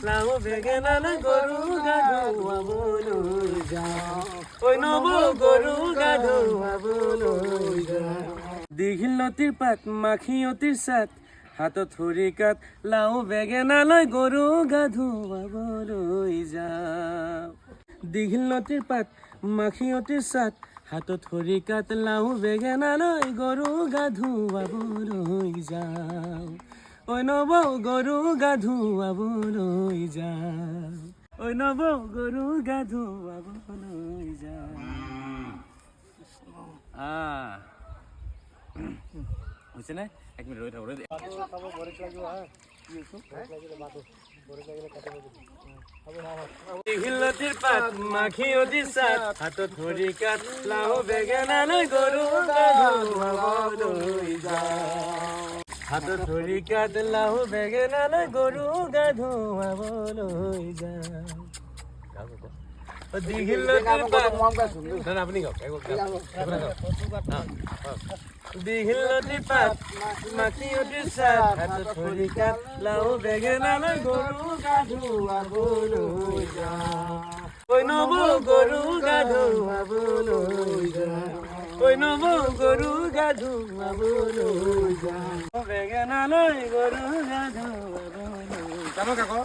লাউ বেঙেনালৈ গৰু গা ধুৱাবলৈ যাওঁ ঐ নব গৰু গা ধুৱাবলৈ যাওঁ দীঘলতিৰ পাত মাখিয়তিৰ চাট হাতত খৰিকাত লাউ বেঙেনালৈ গৰু গা ধুৱাবলৈ যাওঁ দীঘলতিৰ পাত মাখিয়তিৰ চাট হাতত খৰিকাত লাউ বেঙেনালৈ গৰু গা ধুৱাবলৈ যাওঁ ঐ নব গৰু গা ধুৱাবলৈ যাওঁ ঐ নব গৰু গা ধুৱাবলৈ যাওঁ হৈছে নে এক মিনিট ৰৈ থাকোঁ দীঘলতিৰ পাত মাখিয়তিৰ চাট হাতত খৰিকাত লাউ বেঙেনালৈ গৰু গা ধুৱাবলৈ যাওঁ হাতত খৰিকাত লাউ বেঙেনালৈ গৰু গা ধুৱাবলৈ যাওঁ দীঘলতিৰ পাত আপুনি দীঘলতিৰ পাত মাখিয়তিৰ চাট হাতত খৰিকাত লাউ বেঙেনালৈ গৰু গা ধুৱাবলৈ যাওঁ ঐ নব গৰু গা ধুৱাবলৈ যাওঁ ঐ নব গৰু গা ধুৱাবলৈ যাওঁ বেঙেনালৈ গৰু গা ধুৱাবলৈ